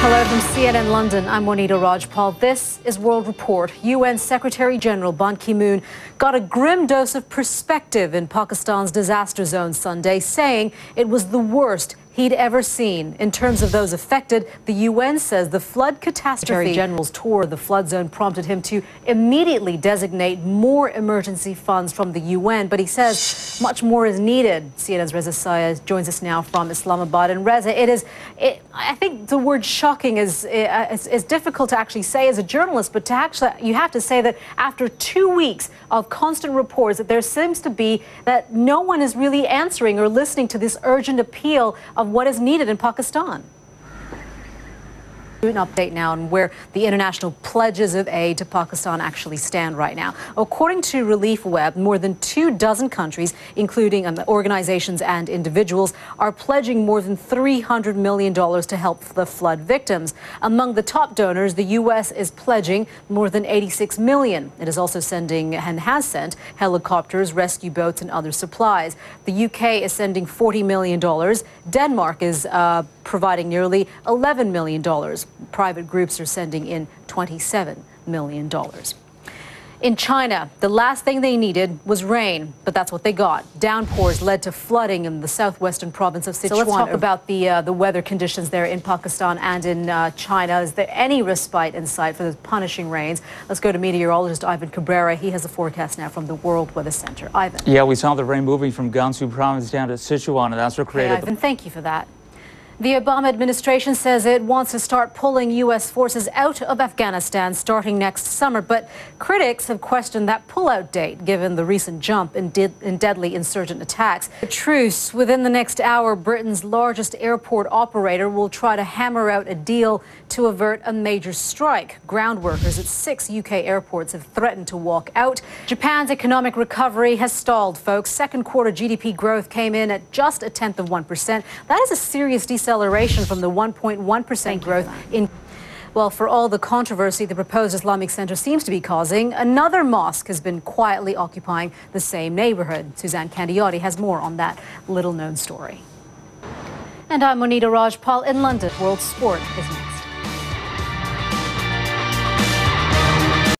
Hello from CNN London. I'm Monita Rajpal. This is World Report. UN Secretary-General Ban Ki-moon got a grim dose of perspective in Pakistan's disaster zone Sunday, saying it was the worst he'd ever seen. In terms of those affected, the UN says the flood catastrophe. General's tour of the flood zone prompted him to immediately designate more emergency funds from the UN, but he says much more is needed. CNN's Reza Sayed joins us now from Islamabad. And Reza, I think the word shocking is difficult to actually say as a journalist, but you have to say that after 2 weeks of constant reports that there seems to be that no one is really answering or listening to this urgent appeal of what is needed in Pakistan. An update now on where the international pledges of aid to Pakistan actually stand right now. According to Relief Web, more than 24 countries, including organizations and individuals, are pledging more than $300 million to help the flood victims. Among the top donors, the U.S. is pledging more than $86 million. It is also sending and has sent helicopters, rescue boats, and other supplies. The U.K. is sending $40 million. Denmark is providing nearly $11 million. Private groups are sending in $27 million. In China, the last thing they needed was rain, but that's what they got. Downpours led to flooding in the southwestern province of Sichuan. So let's talk about the weather conditions there in Pakistan and in China. Is there any respite in sight for those punishing rains? Let's go to meteorologist Ivan Cabrera. He has a forecast now from the World Weather Center. Ivan. Yeah, we saw the rain moving from Gansu province down to Sichuan, and that's what created... Ivan, thank you for that. The Obama administration says it wants to start pulling U.S. forces out of Afghanistan starting next summer, but critics have questioned that pullout date given the recent jump in deadly insurgent attacks. A truce within the next hour, Britain's largest airport operator will try to hammer out a deal to avert a major strike. Ground workers at 6 UK airports have threatened to walk out. Japan's economic recovery has stalled, folks. Second quarter GDP growth came in at just 0.1%. That is a serious deceleration from the 1.1% growth in... Well, for all the controversy the proposed Islamic center seems to be causing, another mosque has been quietly occupying the same neighborhood. Suzanne Candiotti has more on that little-known story. And I'm Monita Rajpal in London. World Sport is next.